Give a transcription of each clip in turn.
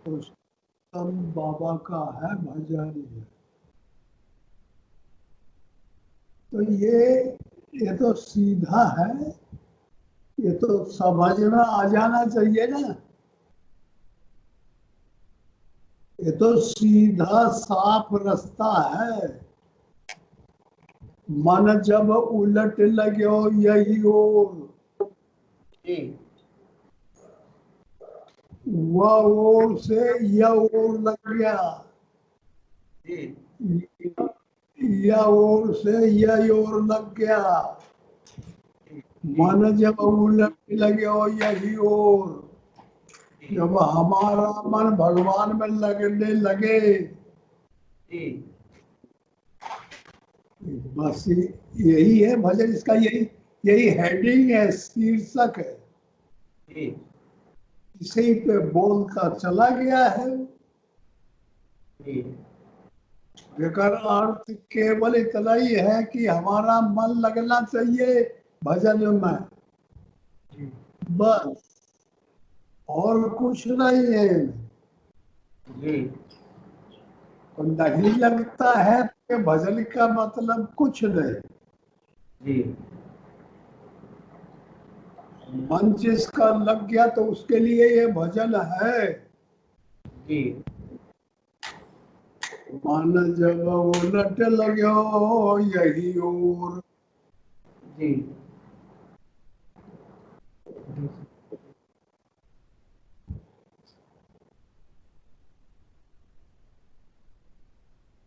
रुस्तम बाबा का है भजन। तो ये तो सीधा है, ये तो समझ में आ जाना चाहिए ना। ये तो सीधा साफ रास्ता है। मन जब उलट लग्यो यही ओर, जी वह ओर से यह ओर लग गया, जी यह ओर से यह ओर लग गया। जी मन जब उलट लग्यो यही ओर, जी जब हमारा मन भगवान में लगने लगे, जी बस यही है भजन। इसका यही यही हेडिंग है, शीर्षक है। जी इसी पे बोलता चला गया है। जी जेकर अर्थ केवल इतना ही है कि हमारा मन लगना चाहिए भजन में, जी बस, और कुछ नहीं है। जी और नहीं लगता है कि भजन का मतलब कुछ नहीं। जी मन जिसका लग गया तो उसके लिए ये भजन है। जी मन जब उलट लग्यो यही ओर, जी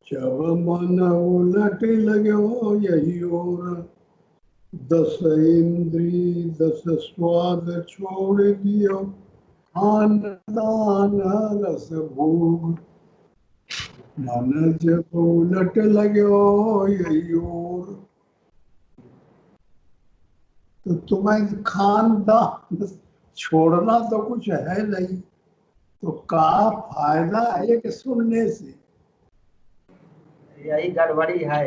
जब मन उलट लग्यो यही ओर, दस इंद्री दस स्वाद छोड़ दियो, खान दान रस भोग। मन जब उलट लग्यो यही ओर, तो तुम्हें खानदान छोड़ना तो कुछ है नहीं, तो का फायदा है कि सुनने से। यही गड़बड़ी है।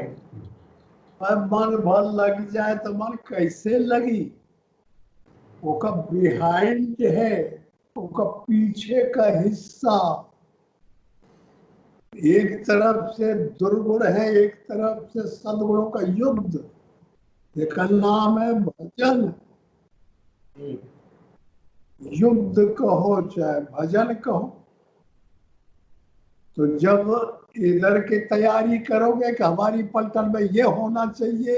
अब मन भर लग जाए तो मन कैसे लगी? वो का बिहाइंड है, वो का पीछे का हिस्सा। एक तरफ से दुर्गुण है, एक तरफ से सद्गुणों का युद्ध। एक नाम है भजन। जी युद्ध कहो चाहे भजन कहो, तो जब इधर की तैयारी करोगे कि हमारी पलटन में ये होना चाहिए,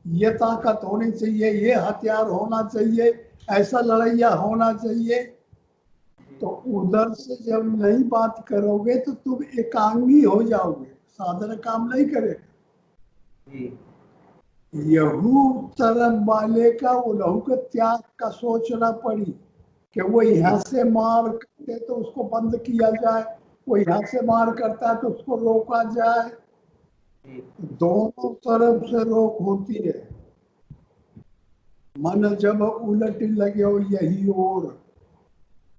ये ताकत होनी चाहिए, ये हथियार होना चाहिए, ऐसा लड़ैया होना चाहिए, तो उधर से जब नहीं बात करोगे तो तुम एकांगी हो जाओगे, साधन काम नहीं करेगा। जी यहू तरफ वाले का उन्हों के त्याग का सोचना पड़ी कि वो यहाँ से मार करते तो उसको बंद किया जाए, वो यहाँ से मार करता है तो उसको रोका जाए। जी दोनों तरफ से रोक होती है। मन जब उलट लगे हो यही ओर,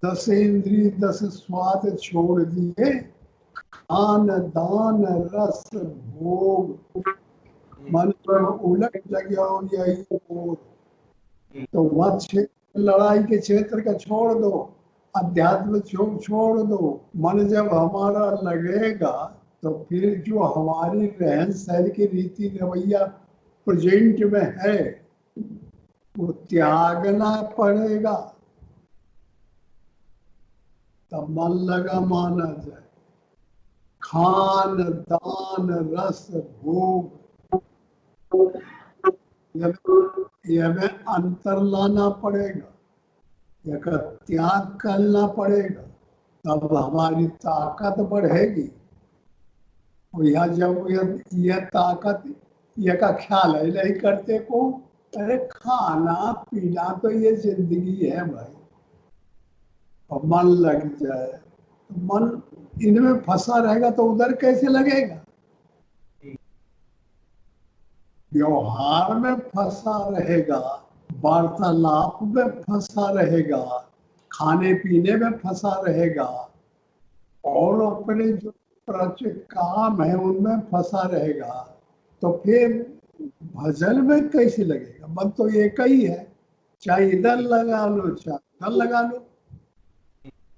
दस इंद्री दस स्वाद छोड़ दिए, खान दान रस भोग। मन जब उलट लगे हो यही ओर, जी तो वह क्षेत्र, लड़ाई के क्षेत्र का छोड़ दो, अध्यात्म छोड़ दो। मन जब हमारा लगेगा तो फिर जो हमारी रहन सहन की रीति रवैया प्रेजेंट में है वो त्यागना पड़ेगा, तब मन लगा माना जाए। खान दान रस भोग, ये में अंतर लाना पड़ेगा, इसका त्याग करना पड़ेगा, तब हमारी ताकत बढ़ेगी। और यह जब यह ताकत, यह का ख्याल है नहीं करते को, अरे खाना पीना तो ये जिंदगी है भाई, और मन लग जाए तो मन इनमें फंसा रहेगा तो उधर कैसे लगेगा? व्यवहार में फंसा रहेगा, वार्तालाप में फंसा रहेगा, खाने पीने में फंसा रहेगा, और अपने जो प्राचिक काम है उनमें फंसा रहेगा, तो फिर भजन में कैसे लगेगा? मन तो एक ही है, चाहे इधर लगा लो चाहे उधर लगा लो।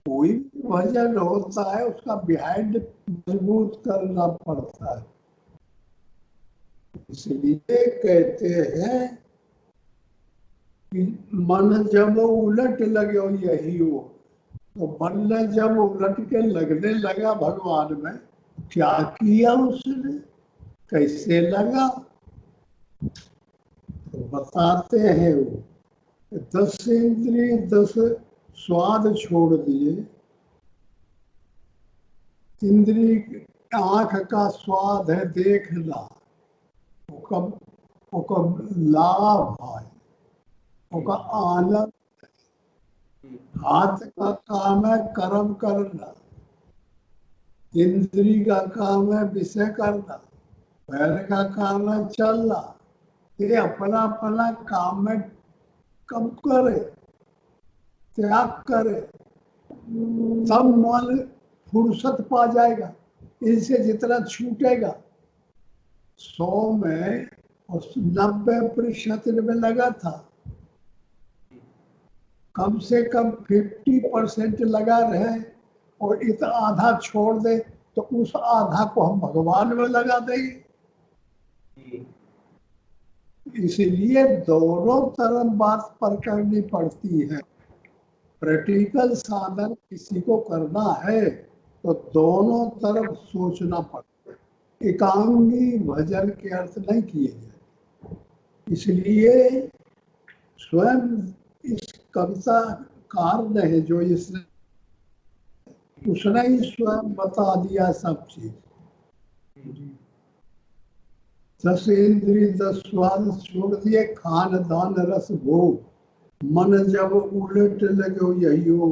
कोई भी भजन होता है उसका बिहाइंड मजबूत करना पड़ता है। इसलिए कहते हैं कि मन जब उलट लगे हो यही हो। तो मन ने जब उलट के लगने लगा भगवान में, क्या किया उसने, कैसे लगा, तो बताते हैं वो 10 इंद्रिय 10 स्वाद छोड़ दिए। इंद्रिय आंख का स्वाद है देखना, ओका लाभ है, ओका आनंद। हाथ का काम है कर्म करना, इंद्री का काम है विषय करना, पैर का काम है चलना। ये अपना अपना काम में कम करे, त्याग करे, तब मन फुर्सत पा जाएगा। इनसे जितना छूटेगा 100 में और 90% में लगा था, कम से कम 50% लगा रहे और इतना आधा छोड़ दे तो उस आधा को हम भगवान में लगा देंगे। इसलिए दोनों तरफ बात पर करनी पड़ती है। प्रैक्टिकल साधन किसी को करना है तो दोनों तरफ सोचना पड़ता है। एकांगी भजन के अर्थ नहीं किए जाए। इसलिए स्वयं इस कविता कार ने जो इसने उसने ही स्वयं बता दिया सब चीज। 10 इंद्रिय 10 स्वाद छोड़ दिए, खान दान रस भोग, मन जब उलट लगे यही हो।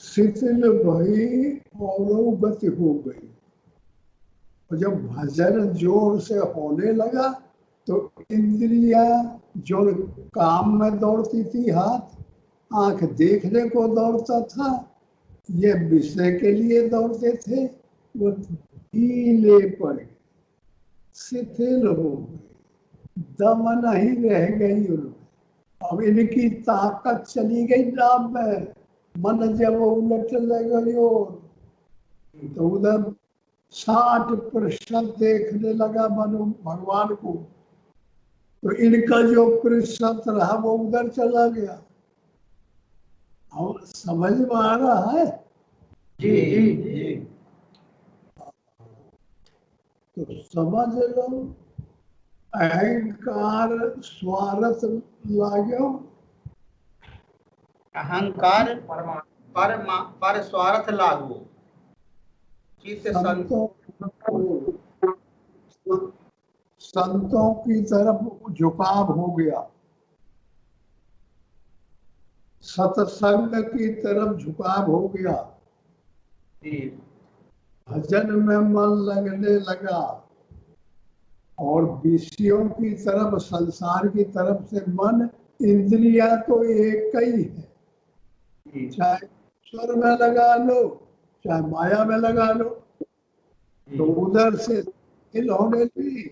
शिथिल भई और गति हो गई। और जब भजन जोर से होने लगा तो इंद्रिया जो काम में दौड़ती थी, हाथ आंख देखने को दौड़ता था, ये विषय के लिए दौड़ते थे, वो ढीले पड़ गए, शिथिल हो गए, दम नहीं रह गई उनमें। अब इनकी ताकत चली गई नाम में। मन जब उलट लगे तो उधर 60% देखने लगा मन भगवान को, तो इनका जो प्रतिशत रहा वो उधर चला गया। और समझ में आ रहा है? जी जी जी। तो समझ लो, अहंकार स्वार्थ लागो, अहंकार पर स्वार्थ लागू, चित्त संतों की तरफ झुकाव हो गया, सत्संग की तरफ झुकाव हो गया, भजन में मन लगने लगा, और विषयों की तरफ संसार की तरफ से मन, इंद्रिया तो एक ही है, चाहे स्वर में लगा लो चाहे माया में लगा लो, तो उधर से हिल होने लगी।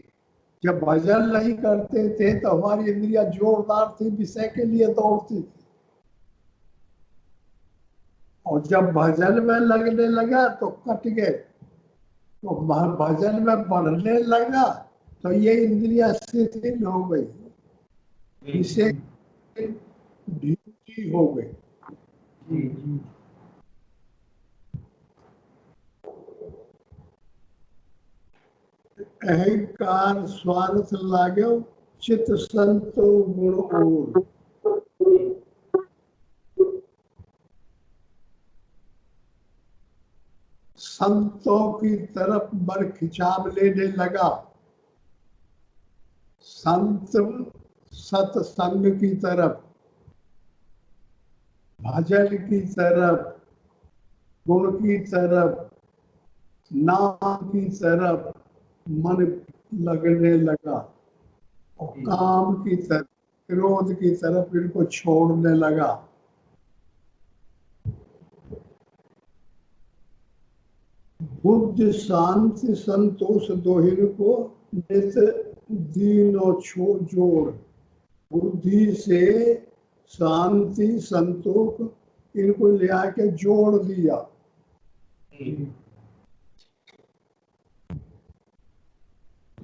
जब भजन नहीं करते थे तो हमारी इंद्रिया जोरदार थी, विषय के लिए दौड़ती थी, और जब भजन में लगने लगा तो कट गए। तो भजन में बढ़ने लगा तो ये इंद्रिया शिथिल हो गई, विषय ड्यूटी हो गई। अहंकार स्वार्थ लागो, चित्त संतो गुण ओर। संतों की तरफ मन खिंचाव लेने लगा, संत सत्संग की तरफ, भजन की तरफ, गुण की तरफ, नाम की तरफ मन लगने लगा, और काम की तरफ, क्रोध की तरफ इनको छोड़ने लगा। बुद्धि शांति संतोष दोहिन को नित दीनो जोड़। बुद्धि से शांति संतोष इनको ले आके जोड़ दिया।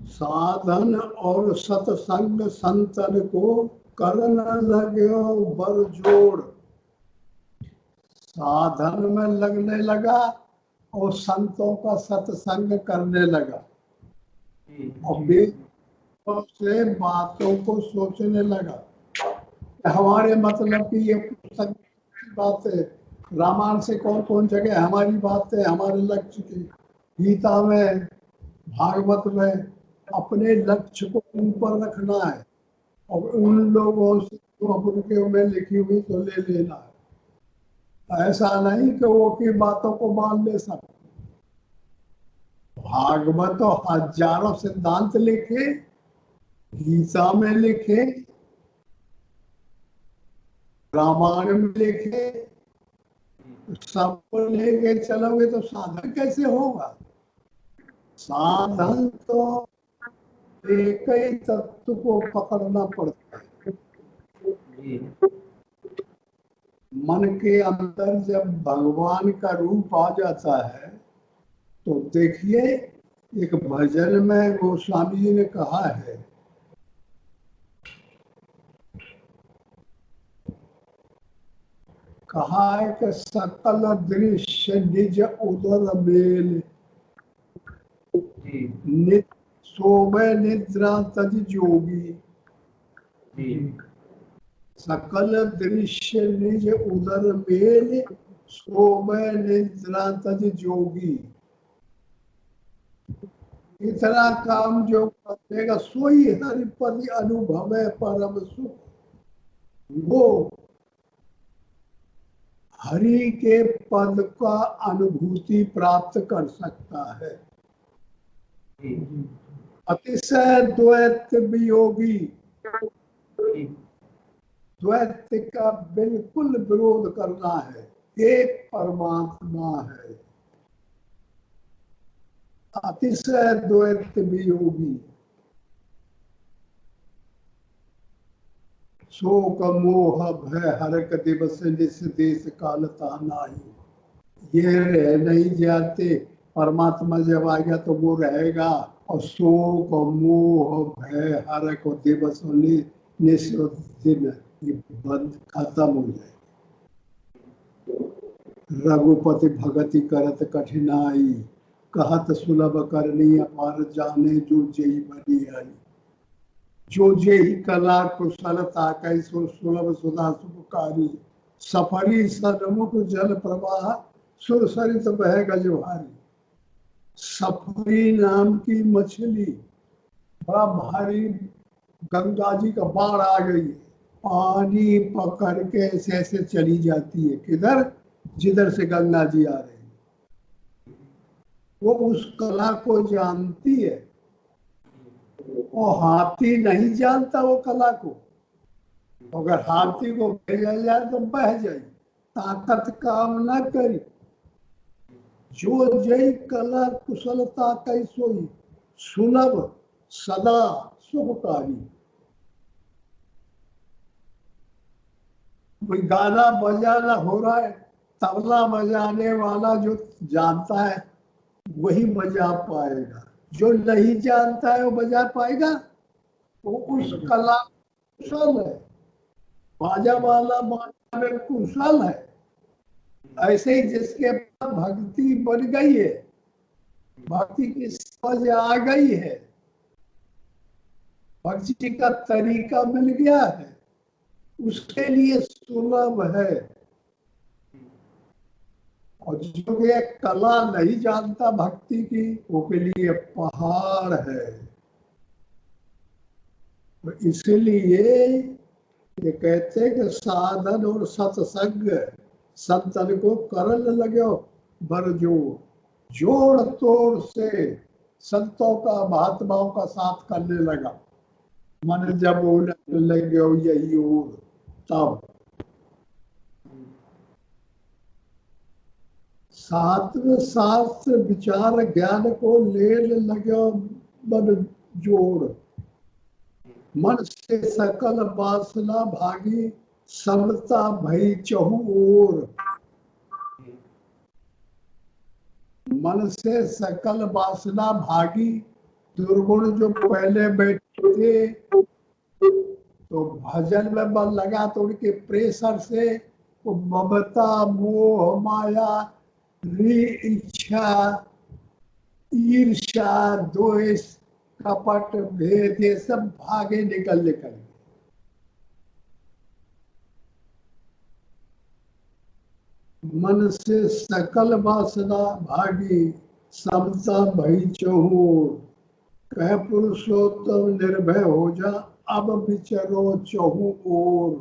साधन और सत्संग संतन को करन लगे बर जोड़। साधन में लगने लगा और संतों का सत्संग करने लगा और वेदों से बातों को सोचने लगा। हमारे मतलब की ये पुस्तक की बात है, रामायण से कौन कौन जगह हमारी बात है, हमारे लक्ष्य की। गीता में, भागवत में अपने लक्ष्य को ऊपर रखना है और उन लोगों से जो उनके में लिखी हुई तो ले लेना है। ऐसा नहीं कि वो की बातों को मान ले सब। भागवत तो हजारों सिद्धांत लिखे, गीता में लिखे, रामायण में लिखे, सब लेके चलोगे तो साधन कैसे होगा? साधन तो एक ही तत्व को पकड़ना पड़ता है। मन के अंदर जब भगवान का रूप आ जाता है तो देखिए, एक भजन में गोस्वामी जी ने कहा है, कि सकल दृश्य निज उदर मेल, सोवे निद्रा तज जोगी। सकल दृश्य निज उदर मेल, सोवे निद्रा तज जोगी। इतना काम जो करेगा सोई हरिपति अनुभव परम सुख। वो हरि के पद का अनुभूति प्राप्त कर सकता है। अतिशय द्वैत वियोगी, द्वैत का बिल्कुल विरोध करना है, एक परमात्मा है। अतिशय द्वैत वियोगी, शोक मोह भय हरक दिवस निस देश काल तानाही। ये रह नहीं जाते, परमात्मा जब आएगा तो वो रहेगा। और शोक मोह भय हरक दिवस निस दिन ये बंद खत्म हो जाए। रघुपति भगति करत कठिनाई, कहत सुलभ करनी अपार जाने जो जई बनी आई। जो जेहि कला कुशलता कैसो सुलभ सुधा सुखकारी, सफरी सन्मुख जल प्रवाह सुर सरित बह गज भारी। सफरी नाम की मछली बड़ा भारी गंगा जी का बाढ़ आ गई है, पानी पकड़ के ऐसे ऐसे चली जाती है, किधर? जिधर से गंगा जी आ रही है। वो उस कला को जानती है, वो हाथी नहीं जानता वो कला को। अगर हाथी को भेजा जाए तो बह जाए, ताकत काम न करी। जो जय कला कुशलता कैसोई, सुलभ सदा सुखकारी। कोई गाना बजाना हो रहा है, तबला बजाने वाला जो जानता है वही बजा पाएगा, जो नहीं जानता है वो बजा पाएगा? वो उस कला कुशल है, बाजा वाला बाजा में कुशल है। ऐसे ही जिसके पास भक्ति बन गई है, भक्ति की समझ आ गई है, भक्ति का तरीका मिल गया है, उसके लिए सुलभ है। और जो ये कला नहीं जानता भक्ति की, वो के लिए पहाड़ है। तो इसलिए ये कहते हैं कि साधन और सत्संग संतन को करन लगे बर जोड़। जोड़ तोड़ से संतों का महात्माओं का साथ करने लगा। मन जब उलट लगे यही ओर, तब सात्व शास्त्र विचार ज्ञान को ले लगे मन जोड़। मन से सकल वासना भागी, समता भई चहु ओर। मन से सकल वासना भागी। दुर्गुण जो पहले बैठे थे तो भजन में मन लगा तो उनके प्रेशर से वो ममता मोह माया इच्छा ईर्ष्या द्वेष कपट भेद ये सब भागे निकल निकल। मन से सकल वासना भागी समता भई चहूर। कह पुरुषोत्तम निर्भय हो जा अब विचरो चहु ओर।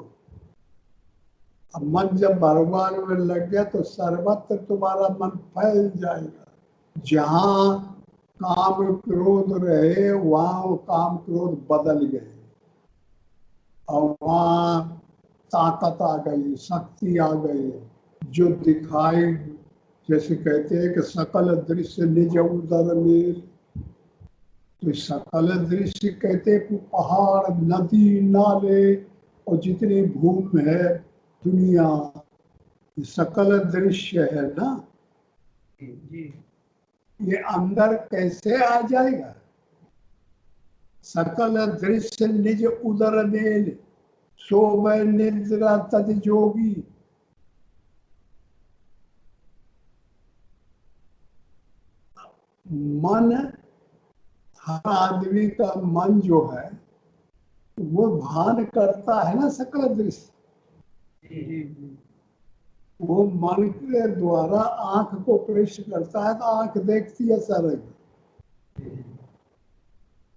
अब मन जब भगवान में लग गया तो सर्वत्र तुम्हारा मन फैल जाएगा। जहां काम क्रोध रहे वहां काम क्रोध बदल गए और वहां ताकत आ गई, शक्ति आ गई। जो दिखाई, जैसे कहते हैं कि सकल दृश्य निज उदर मेल। तो सकल दृश्य कहते हैं पहाड़ नदी नाले और जितनी भूमि है दुनिया, सकल दृश्य है ना। ये अंदर कैसे आ जाएगा? सकल दृश्य निज उदर मेल सो मैं निद्रा तद जोगी। मन, हर आदमी का मन जो है वो भान करता है ना सकल दृश्य। वो मन के द्वारा आंख को प्रेष करता है तो आंख देखती है सारे।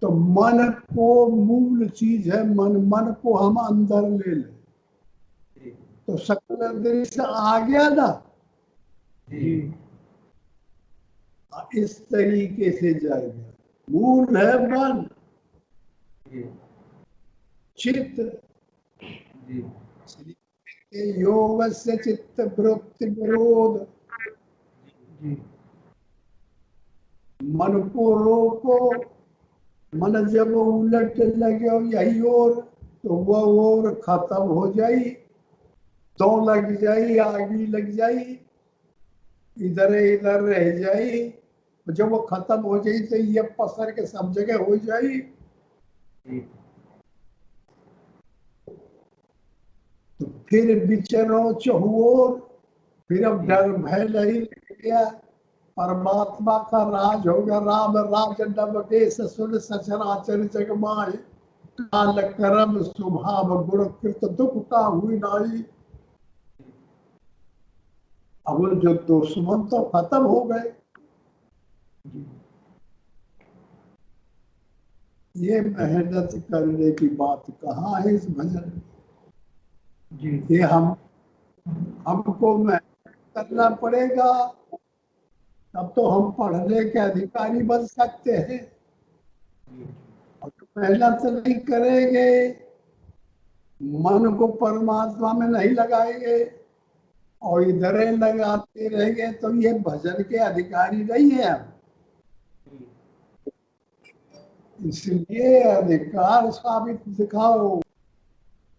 तो मन को मूल चीज है मन। मन को हम अंदर ले लें तो सकल दृश्य आ गया ना। इस तरीके से जाएगा। मूल है मन, चित्त। योग से चित्त वृत्ति विरोध। मन को रोको। मन जब उलट लगे यही और तो वह और खत्म हो जाई। दो लग जाई, आगी लग जाई, इधर इधर रह जाई। जब वो खत्म हो जाई तो ये पसर के सब जगह हो जाई। तो फिर विचरो चहुओर। फिर अब डर भय नहीं गया। परमात्मा का राज होगा। राम राज नव देश सुन सचराचर जग माए। काल कर्म स्वभाव गुण कृत दुख का हुई नाई। अब जो दुश्मन तो खत्म हो गए। ये मेहनत करने की बात कहाँ है इस भजन में? ये हमको मेहनत करना पड़ेगा तब तो हम पढ़ने के अधिकारी बन सकते हैं। और मेहनत नहीं करेंगे, मन को परमात्मा में नहीं लगाएंगे और इधर लगाते रहेंगे तो ये भजन के अधिकारी नहीं है हम। इसलिए अधिकार साबित दिखाओ।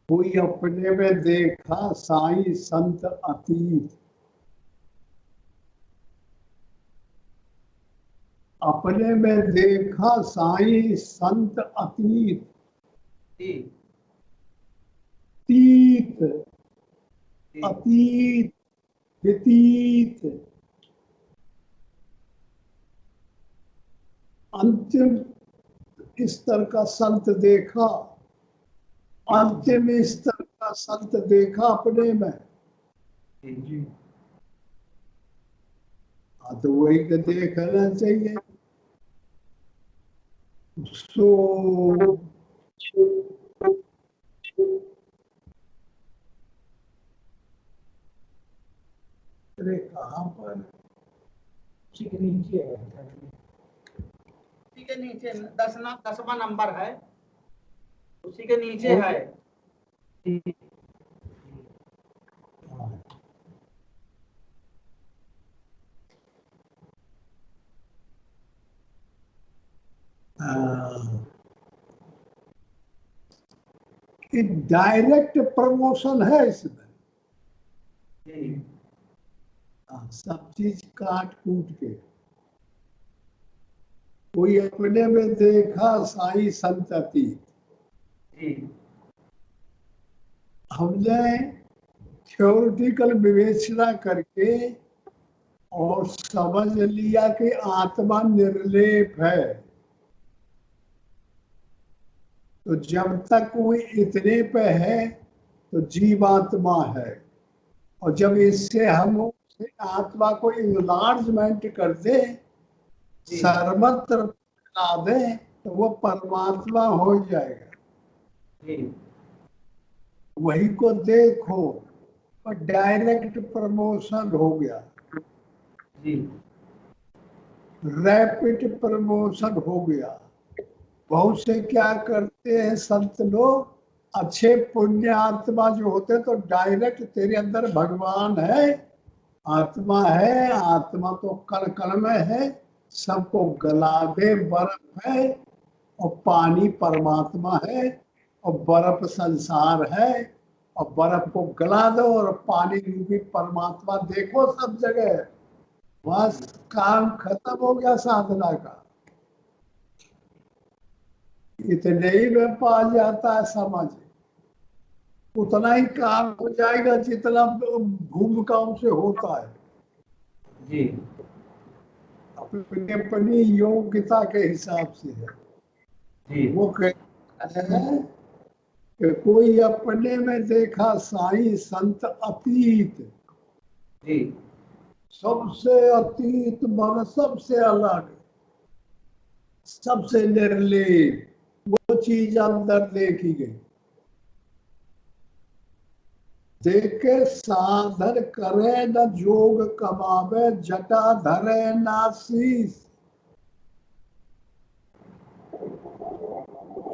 कोई अपने में देखा साईं संत अतीत। अपने में देखा साईं संत अतीत। तीत अतीत व्यतीत अंतिम स्तर का संत देखा। अंतिम स्तर का संत देखा अपने में। तो वही को देखना चाहिए। सो अरे कहाँ पर उसी के नीचे 10वां नंबर है, उसी के नीचे है। डायरेक्ट प्रमोशन है इसमें। सब चीज काट कूट के कोई अपने में देखा साई संतति। जी हमने थ्योरिटिकल विवेचना करके और समझ लिया कि आत्मा निर्लेप है। तो जब तक वो इतने पे है तो जीवात्मा है, और जब इससे हम आत्मा को इनलार्जमेंट कर दे, जी सर्वत्र ला दे, तो वो परमात्मा हो जाएगा। जी वही को देखो, और डायरेक्ट प्रमोशन हो गया, जी रैपिड प्रमोशन हो गया। बहुत से क्या करते हैं संत लोग, अच्छे पुण्य आत्मा जो होते हैं तो डायरेक्ट तेरे अंदर भगवान है, आत्मा है, आत्मा तो कण कण में है, सबको गला दे, बर्फ है और पानी परमात्मा है, और बर्फ संसार है, और बर्फ को गला दो और पानी रूपी परमात्मा देखो सब जगह। बस काम खत्म हो गया साधना का। इतने ही में पा जाता है समझ, उतना ही काम हो जाएगा जितना भूमिकाओं से होता है, जी अपनी अपनी योग्यता के हिसाब से है। जी वो कहता है कि कोई अपने में देखा साई संत अतीत, जी सबसे अतीत मन सबसे अलग, सबसे निर्लेप, वो चीज अंदर देखी गई। देख के साधन करे न जोग कमावे, जटा धरे ना शीस।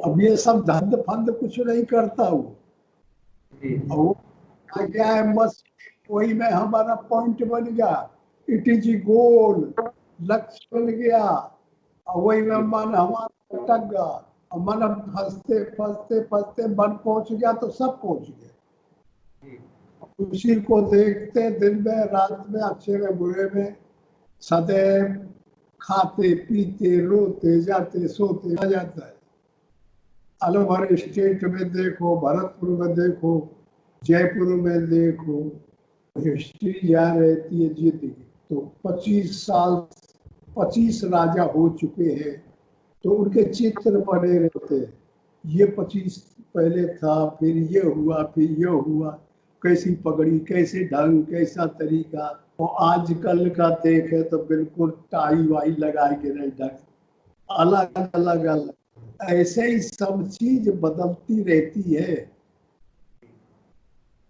अब ये सब धंध फंद कुछ नहीं करता हूँ, जी वो आ गया है बस, वही में हमारा पॉइंट बन गया, इट इज गोल, लक्ष्य बन गया, और वही में मन हमारा अटक गया, और मन फंसते फंसते फंसते मन पहुंच गया तो सब पहुंच गए। जी उसी को देखते दिन में रात में, अच्छे में बुरे में, सदैव खाते पीते रोते जाते सोते आ जाता है। अलवर स्टेट में देखो, भरतपुर में देखो, जयपुर में देखो, हिस्ट्री यहाँ रहती है जीती। तो 25 साल 25 राजा हो चुके हैं, तो उनके चित्र बने रहते हैं। ये 25 पहले था, फिर ये हुआ, फिर ये हुआ, कैसी पगड़ी, कैसे ढंग, कैसा तरीका। और आजकल का देखे तो बिल्कुल टाई वाई लगा के नहीं ढंग, अलग अलग अलग। ऐसे ही सब चीज बदलती रहती है।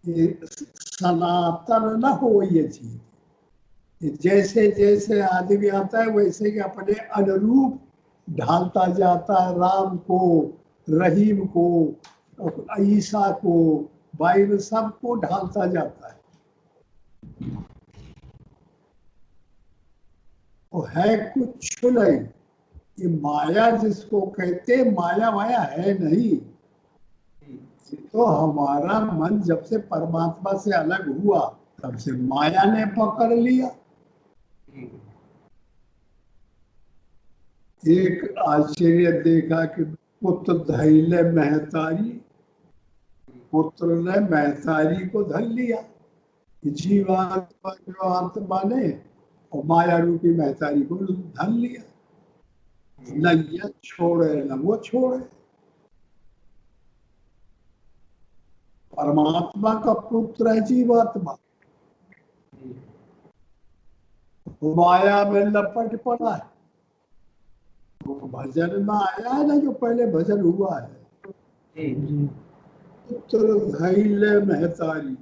ये सनातन न हो ये चीज, जैसे जैसे आदमी आता है वैसे ही अपने अनुरूप ढालता जाता है, राम को, रहीम को, ईसा को, बाइबल सबको ढालता जाता है। वो है कुछ नहीं, ये माया जिसको कहते, माया माया है नहीं। ये तो हमारा मन जब से परमात्मा से अलग हुआ तब से माया ने पकड़ लिया। एक आश्चर्य देखा कि पुत्र धैले महतारी, पुत्र ने महतारी को धर लिया। जीवात्मा जो आत्मा ने और माया रूपी महतारी को धर लिया, न ये छोड़े न वो छोड़े। परमात्मा का पुत्र है जीवात्मा, माया में लपट पड़ा है। भजन में आया है ना, जो पहले भजन हुआ है, पुत्र धैले महतारी।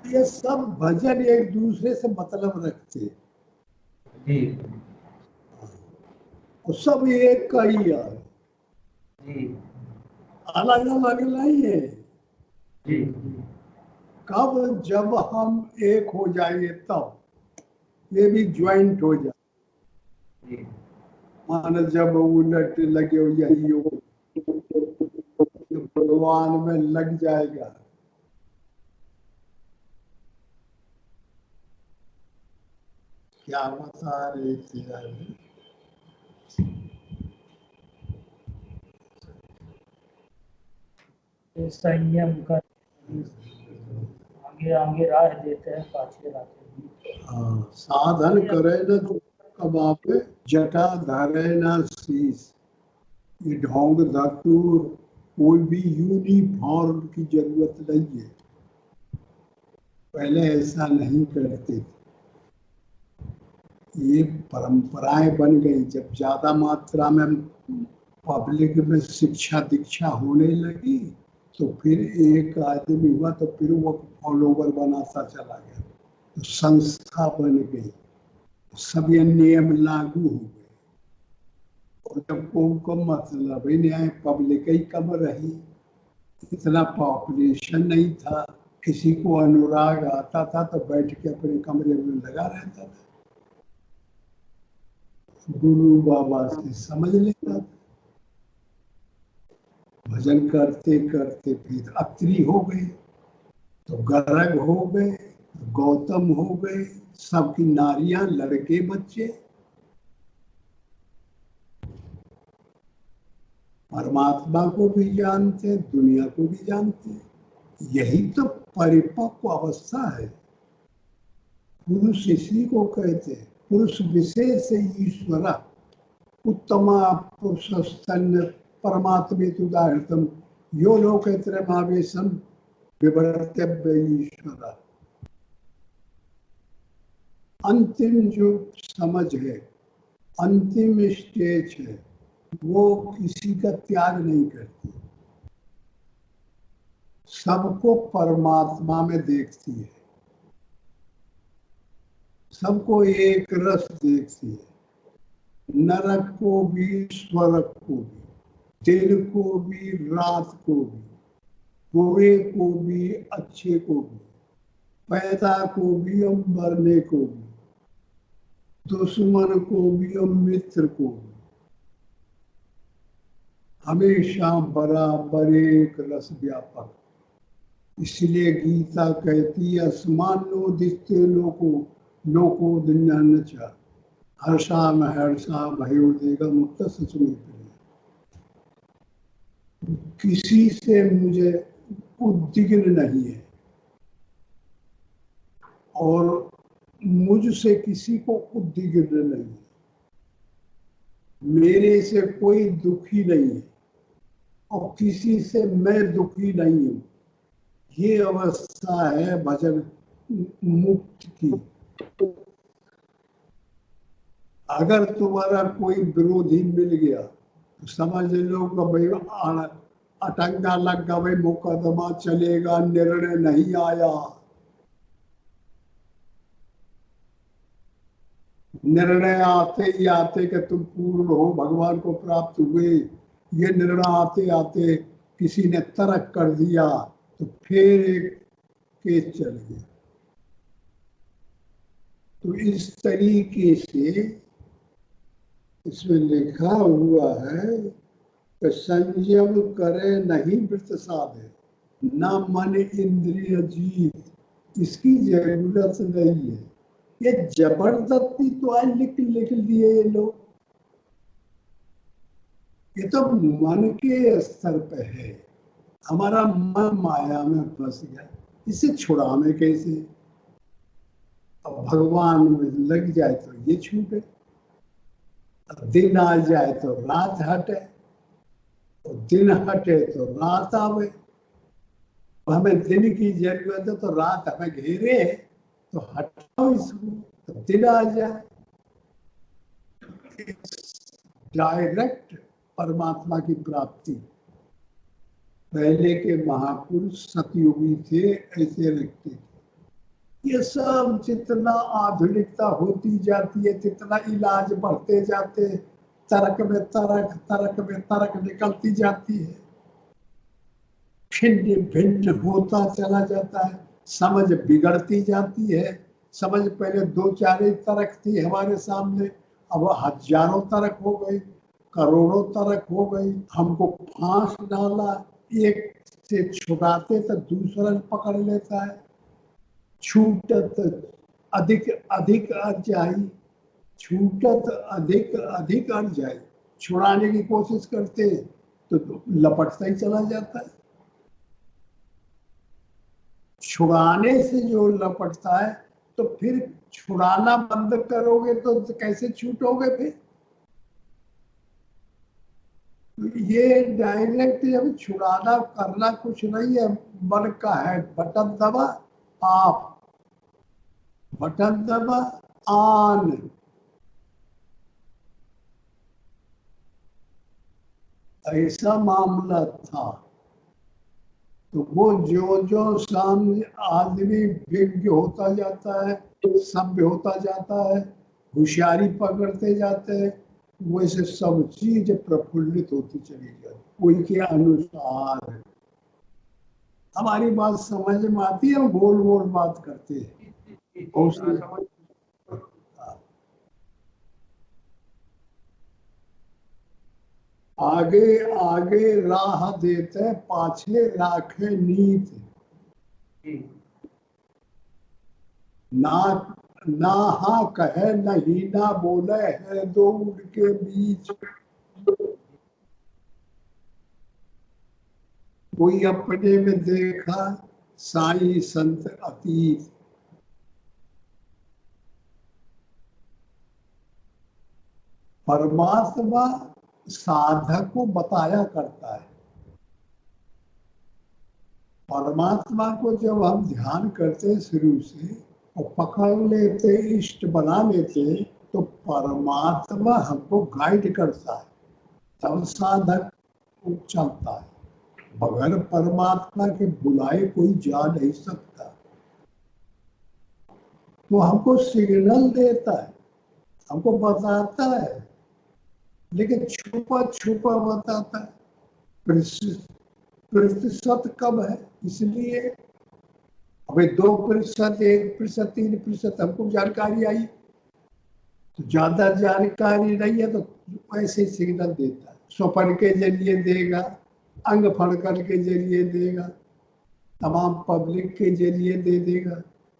ये सब भजन एक दूसरे से मतलब रखते हैं, और सब एक का ही है, अलग अलग नहीं है। कब, जब हम एक हो जाएंगे तब ये भी ज्वाइंट हो जाए। मान जब उलट लगे हो, यही हो, भगवान में लग जाएगा। क्या बता रहे थे अभी? संयम कर आगे आगे राह देते हैं, पाछे राह। हाँ, साधन करे न कबापे, जटा धरे न शीस। ये ढोंग धतूर कोई भी यूनिफॉर्म की जरूरत नहीं है। पहले ऐसा नहीं करते थे, ये परंपराएं बन गई। जब ज्यादा मात्रा में पब्लिक में शिक्षा दीक्षा होने लगी तो फिर एक आदमी हुआ तो फिर वो फॉलोवर बनाता चला गया, तो संस्था बन गई, सब ये नियम लागू हो गए। और जब को मतलब ही नहीं, पब्लिक ही कम रही, इतना पॉपुलेशन नहीं था, किसी को अनुराग आता था तो बैठ के अपने कमरे में लगा रहता था, गुरु बाबा से समझ लेता था। भजन करते करते फिर अत्रि हो गए, तो गर्ग हो गए, गौतम हो गए, सबकी नारियां, लड़के, बच्चे परमात्मा को भी जानते, दुनिया को भी जानते। यही तो परिपक्व अवस्था है। पुरुष इसी को कहते हैं, पुरुष विशेष ईश्वर उत्तमा पुरुषस्तन्य परमात्मेतुदाहृतम यो लोकत्रयमावेशम विवर्तव्य ईश्वर। अंतिम जो समझ है, अंतिम स्टेज है, वो किसी का त्याग नहीं करती, सबको परमात्मा में देखती है, सबको एक रस देखती है, नरक को भी स्वर्ग को भी, दिन को भी रात को भी, बुरे को भी अच्छे को भी, पैदा को भी और मरने को भी, दुश्मन को भी और मित्र को भी, हमेशा बराबर एक रस व्यापक। इसलिए गीता कहती है अस्मानो दिस्ते लोको लोको दिन्यान च हर्षा में हर्षा भयोदेगा मुक्त सचुनी। किसी से मुझे उद्विग्न नहीं है और मुझसे किसी को उद्विग्न नहीं है, मेरे से कोई दुखी नहीं है और किसी से मैं दुखी नहीं हूं। ये अवस्था है भजन मुक्त की। अगर तुम्हारा कोई विरोधी मिल गया तो समझ लो कि भाई अटंगा लग गया, भाई मुकदमा चलेगा, निर्णय नहीं आया। निर्णय आते ही आते कि तुम पूर्ण हो, भगवान को प्राप्त हुए, ये निर्णय आते आते किसी ने तर्क कर दिया तो फिर एक केस चल गया। तो इस तरीके से इसमें लिखा हुआ है कि संयम करे नहीं वृत्त साधे, न मन इंद्रिय जीत, इसकी जरूरत नहीं है। ये जबरदस्ती तो आज लिख दिए ये लोग, ये तो मन के स्तर पे है। हमारा मन माया में फंस गया, इसे छुड़ाने कैसे? अब भगवान में लग जाए तो ये छूटे, दिन आ जाए तो रात हटे, तो दिन हटे तो रात आवे। हमें दिन की जरूरत है तो रात हमें घेरे, तो हटाओ इसको, तो दिन आ जाए। डायरेक्ट परमात्मा की प्राप्ति। पहले के महापुरुष सतयुगी थे, ऐसे रखते थे। ये सब जितना आधुनिकता होती जाती है जितना इलाज बढ़ते जाते, तर्क में तर्क, तर्क में तर्क निकलती जाती है, छिन्न भिन्न होता चला जाता है, समझ बिगड़ती जाती है। समझ पहले दो चार ही तर्क थी हमारे सामने, अब हजारों तर्क हो गए, करोड़ों तर्क हो गई। हमको फांस डाला, एक से छुड़ाते तो दूसरा पकड़ लेता है, छूटत अधिक अधिक अर जाई, छूटत अधिक अधिक अर जाई। छुड़ाने की कोशिश करते हैं तो लपटता ही चला जाता है। छुड़ाने से जो लपटता है, तो फिर छुड़ाना बंद करोगे तो कैसे छूटोगे फिर? ये डायरेक्ट जब छुड़ाना करना कुछ नहीं है, मन का है, बटन दबा आप, बटन दबा ऑन। ऐसा मामला था। तो वो जो जो सामने आदमी विज्ञ होता जाता है, सभ्य होता जाता है, होशियारी पकड़ते जाते हैं, वैसे सब चीज प्रफुल्लित होती चली जाती उनके अनुसार। हमारी बात समझ में आती है, हम गोल गोल बात करते हैं। आगे आगे राह देते पाछे राखे नीत। ना ना हाँ कहे न ही ना बोले है दो उनके बीच। कोई अपने में देखा साई संत अतीत। परमात्मा साधक को बताया करता है। परमात्मा को जब हम ध्यान करते शुरू से और पकड़ लेते, इष्ट बना लेते, तो परमात्मा हमको गाइड करता है, तब साधक चलता है। बगैर परमात्मा के बुलाए कोई जा नहीं सकता। तो हमको सिग्नल देता है, हमको बताता है, लेकिन छुपा छुपा बताता है। प्रतिशत कब है, इसलिए अभी 2%, 1%, 3% हमको जानकारी आई, तो ज्यादा जानकारी नहीं है तो ऐसे सिग्नल देता है। स्वपन के जरिए देगा, अंग फड़कर के जरिए देगा, तमाम पब्लिक के जरिए दे देगा,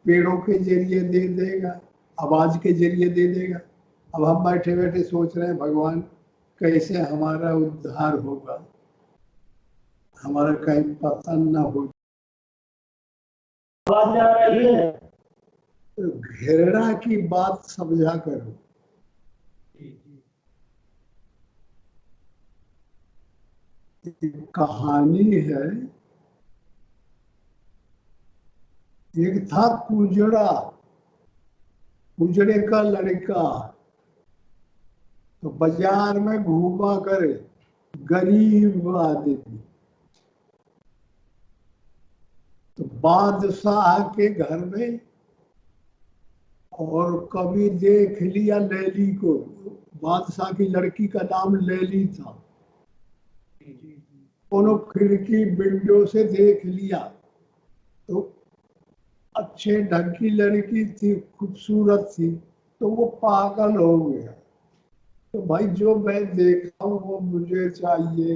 पेड़ों के जरिए दे देगा, आवाज के जरिए दे देगा। अब हम बैठे बैठे सोच रहे हैं भगवान कैसे हमारा उद्धार होगा, हमारा कहीं पतन न हो। आवाज आ रही है। तो घृणा की बात समझा करो। एक कहानी है, एक था कुजड़ा, कुजड़े का लड़का, तो बाजार में घूमा करे, गरीब आदमी। तो बादशाह के घर में, और कभी देख लिया लैली को, बादशाह की लड़की का नाम लैली था। दोनों खिड़की विंडो से देख लिया, तो अच्छे ढंग की लड़की थी, खूबसूरत थी, तो वो पागल हो गया। तो भाई जो मैं देखा हूँ वो मुझे चाहिए,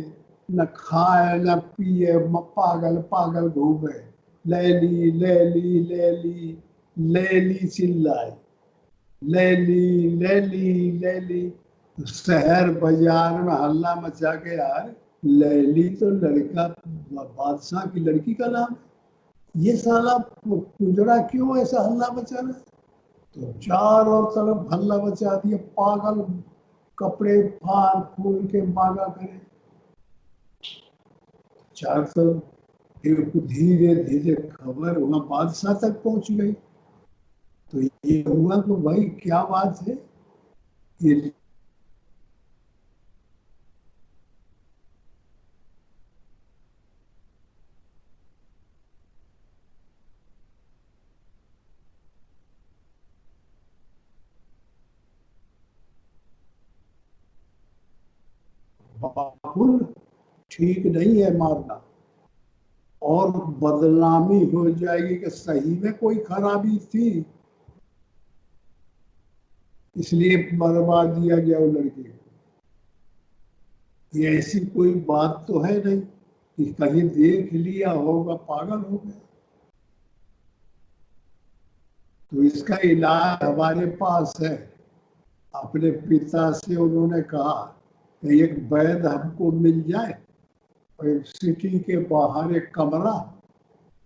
न खाए न पिए, पागल पागल घूमे, लैली लैली लैली लैली चिल्लाए, लैली लैली लैली। शहर बाजार में हल्ला मचा के, यार लैली तो लड़का बादशाह की लड़की का नाम है, ये साला कुजड़ा क्यों ऐसा हल्ला मचा रहा है? तो चारों तरफ हल्ला मचा दिया, पागल कपड़े फाड़ फूल के मांगा करे चार तरफ। फिर धीरे धीरे खबर वहां बादशाह तक पहुंच गई। तो ये हुआ तो भाई क्या बात है, ये बाबुल ठीक नहीं है मारना, और बदनामी हो जाएगी कि सही में कोई खराबी थी, इसलिए मरवा दिया गया वो लड़के को। ये ऐसी कोई बात तो है नहीं कि कहीं देख लिया होगा पागल हो गया। तो इसका इलाज हमारे पास है। अपने पिता से उन्होंने कहा कि एक वैद्य हमको मिल जाए और एक सिटी के बाहर एक कमरा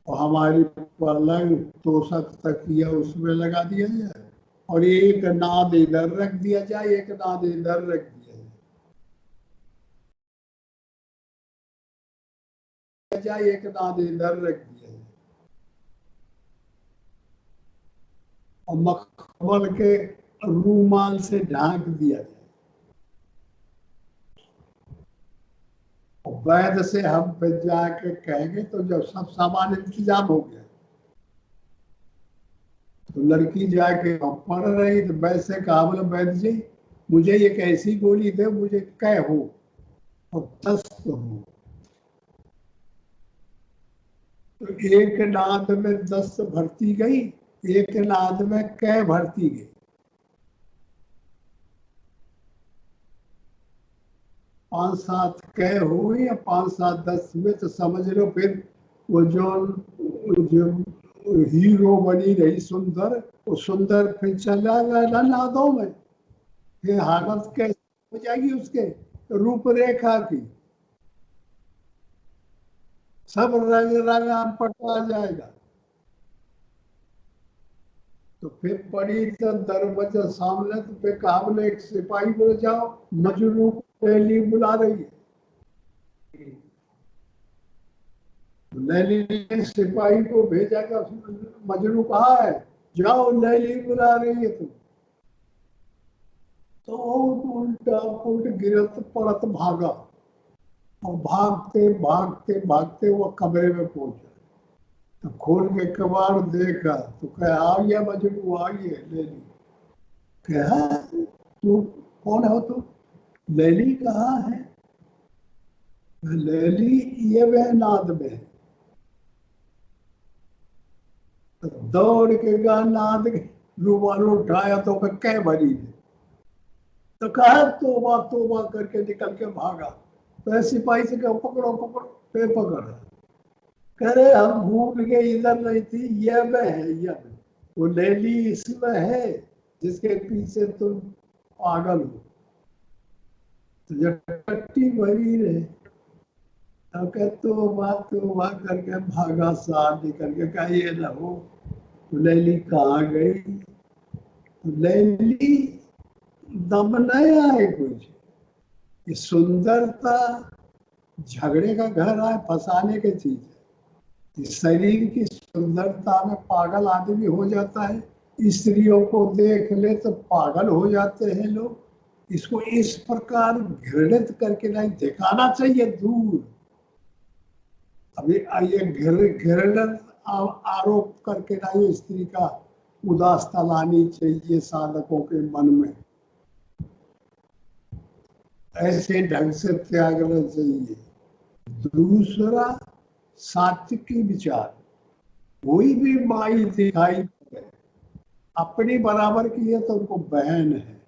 और हमारी पलंग तोशक तकिया उसमें लगा दिया जाए और एक नाद इधर रख दिया जाए, एक नाद इधर रख दिया जाए, एक नाद इधर रख दिया जाए और मखमल के रूमाल से ढांक दिया जाए। वैद्य से हम पे जाके कहेंगे तो जब सब सामान इंतजाम हो गया तो लड़की जाके पढ़ रही तो वैसे कहा, बोले वैद्य जी मुझे एक ऐसी गोली दे मुझे कै हो और दस्त हो। तो एक नाद में दस्त भरती गई, एक नाद में कै भरती गई। 5-7 कै हुई या 5-7-10 हुए तो समझ लो फिर वो जो हीरो बनी रही सुंदर, वो सुंदर फिर चला गया नादों में। फिर हालत कैसे हो जाएगी उसके रूपरेखा की, सब रंग रंग पटा जाएगा। तो फिर पड़ी तो दरवाजा सामने, तो फिर कहा बोले एक सिपाही बोले जाओ मजनू लैली बुला रही है। लैली ने सिपाही को भेजा कि मजनू कहाँ है, जाओ लैली बुला रही है तुम। तो उल्टा पुल्ट गिरत पड़त भागा और भागते भागते भागते वो कमरे में पहुंचा। तो खोल के कबाड़ देखा तो कह आ गया मजनू, आ गया लैली। कहा तू कौन हो तुम? लैली कहाँ है? लैली ये वह नाद में है। तो दौड़ के गा नाद रूमाल उठाया तो कह भरी है। तो कहा तोबा तोबा करके निकल के भागा। तो सिपाही से कहा पकड़ो पकड़ो, पे पकड़ा। कह रहे हम भूल गए, इधर नहीं थी, यह वह है, यह वो लैली इसमें है जिसके पीछे तुम पागल हो। तो जब टट्टी भरी रहे तो बात करके भागा साथ निकल के कहा ये ना हो। लैली कहाँ गई? लैली दम नहीं आए कुछ। ये सुंदरता झगड़े का घर है, फंसाने की चीज है। इस शरीर की सुंदरता में पागल आदमी हो जाता है। स्त्रियों को देख ले तो पागल हो जाते हैं लोग। इसको इस प्रकार घृणित करके नहीं दिखाना चाहिए दूर। अभी ये घृणित आरोप करके नहीं स्त्री का उदासता लानी चाहिए साधकों के मन में। ऐसे ढंग से त्यागना चाहिए। दूसरा सात्विकी विचार। कोई भी माई दिखाई पड़े अपनी बराबर की है तो उनको बहन है,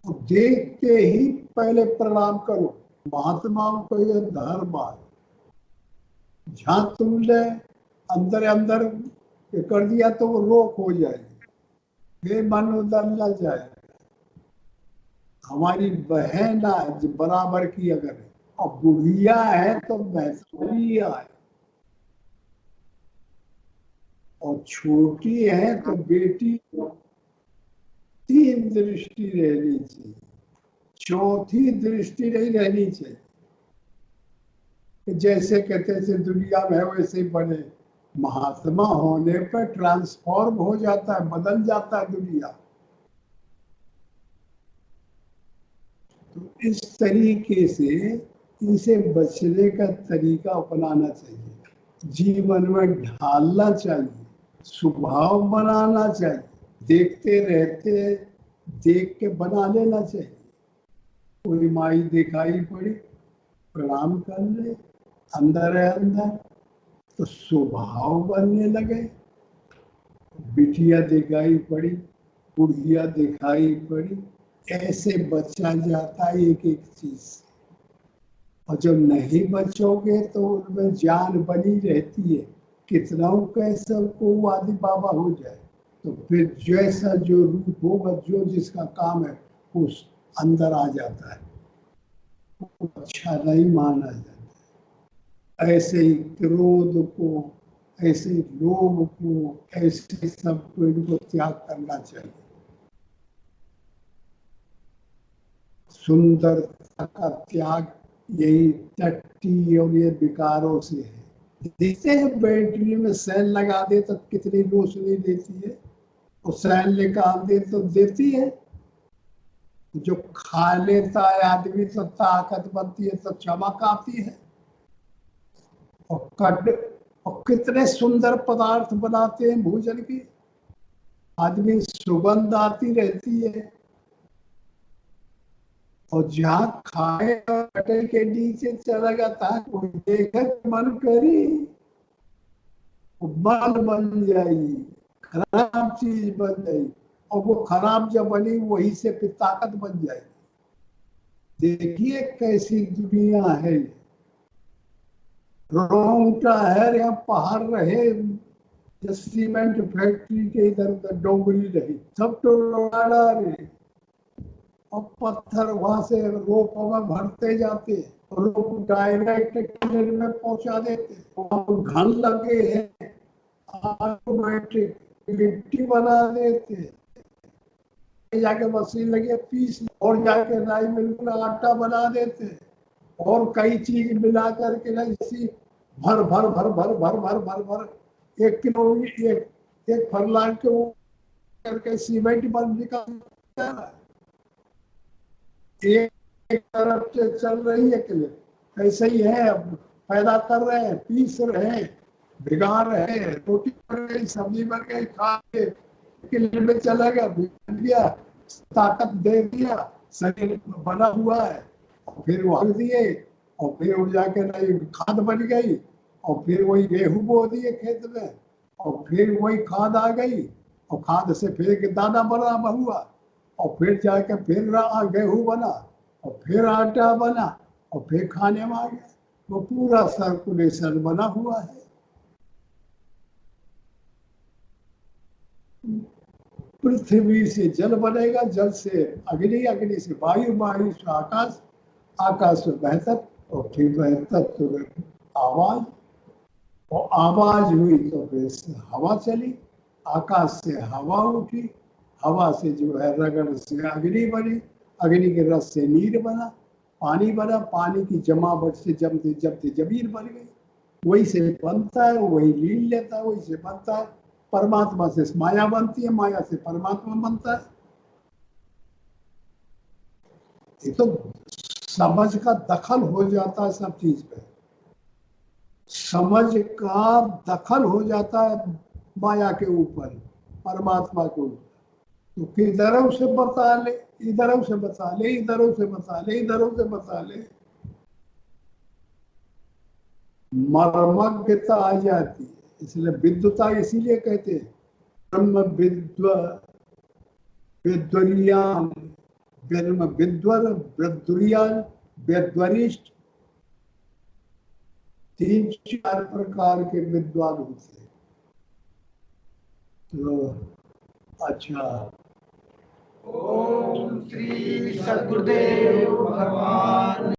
तो देखते ही पहले प्रणाम करो। महात्माओं को यह धर्म है। जहां तुमने अंदर अंदर कर दिया तो वो रोक हो जाएगी, ये मन उधर न जाए। हमारी बहन है बराबर की अगर है, और बुढ़िया है तो महसूरिया है, और छोटी है तो बेटी। तीन दृष्टि रहनी चाहिए, चौथी दृष्टि नहीं रहनी चाहिए। जैसे कहते थे दुनिया में वैसे ही बने। महात्मा होने पर ट्रांसफॉर्म हो जाता है, बदल जाता है दुनिया। तो इस तरीके से इनसे बचने का तरीका अपनाना चाहिए, जीवन में ढालना चाहिए, स्वभाव बनाना चाहिए। देखते रहते देख के बना लेना चाहिए। कोई माई दिखाई पड़ी प्रणाम कर ले, अंदर है अंदर, तो स्वभाव बनने लगे। बिटिया दिखाई पड़ी, बुढ़िया दिखाई पड़ी, ऐसे बचा जाता है एक एक चीज। और जब नहीं बचोगे तो उनमें जान बनी रहती है, कितना कैसा को आदि बाबा हो जाए, तो फिर जैसा जो रूप होगा, जो जिसका काम है, उस अंदर आ जाता है, वो अच्छा नहीं माना जाता। ऐसे ही क्रोध को, ऐसे ही लोभ को, ऐसे सबको इनको त्याग करना चाहिए। सुंदरता का त्याग यही टट्टी और ये विकारों से है। देखते हैं बैटरी में सेल लगा दे तो कितनी रोशनी देती है, और सेल निकाल दे तो देती है। जो खा लेता है आदमी तो ताकत बनती है, तो चमक आती है। और कितने सुंदर पदार्थ बनाते हैं भोजन की, आदमी सुगंध आती रहती है। और जहाँ खाए कटल के नीचे चला जाता है, वो देखकर मन करी, बाल बन जाएगी, खराब चीज बन जाएगी, और वो खराब जब बनी वही से फिर ताकत बन जाएगी। देखिए कैसी दुनिया है। रोंगटा है, यहाँ पहाड़ रहे, सीमेंट फैक्ट्री के इधर उधर डोंगरी रही, सब तो लगा रहे, और पत्थर वहां से रोप में भरते जाते, रोप डायरेक्ट किलर में पहुंचा देते, वहां घन लगे हैं, ऑटोमेटिक लिट्टी बना देते, जाके मशीन लगे पीस, और जाके राई मिल में आटा बना देते, और कई चीज मिला करके ना इसी भर भर भर भर भर भर भर भर 1 किलो एक फरलांग के वो करके सीमेंट बन निकालता है। एक तरफ से चल रही है किले, ऐसे ही है, अब पैदा कर रहे हैं, पीस रहे हैं, भिगा रहे हैं, रोटी बन गई, सब्जी बन गई, खा के किले में चला गया, भिगा दिया, ताकत दे दिया, शरीर बना हुआ है, और फिर वो हल दिए, और फिर वो जाके नहीं खाद बन गई, और फिर वही गेहूं बो दिए खेत में, और फिर वही खाद आ गई, और खाद से फिर दाना बना हुआ, और फिर जाके फिर गेहूं बना, और फिर आटा बना, और फिर खाने में आ गया। वो पूरा सर्कुलेशन बना हुआ है। पृथ्वी से जल बनेगा, जल से अग्नि, अग्नि से वायु, वायु से आकाश, आकाश से बेहतर, और फिर बेहतर तो आवाज, और आवाज हुई तो फिर हवा चली, आकाश से हवा उठी, हवा से जो है रगड़ से अग्नि बनी, अग्नि के रस से नीर बना, पानी बना, पानी की जमावट से जमते जमते जमीन बन गई, वही से बनता है, वही लीन लेता है, वही से बनता है। परमात्मा से माया बनती है, माया से परमात्मा बनता है। ये तो समझ का दखल हो जाता है सब चीज पे, समझ का दखल हो जाता है माया के ऊपर, परमात्मा के ऊपर, तो किधरों से बता ले, इधरों से बता ले, इधरों से बता ले, इधरों से बता ले, मर्मज्ञता आ जाती है। इसलिए विद्वता इसीलिए कहते हैं ब्रह्म विद्वरियान, ब्रह्म विद्वर, विद्वरियान, विद्वरिष्ठ, 3-4 प्रकार के विद्वान होते हैं। तो अच्छा, ओम श्री सद्गुरुदेव भगवान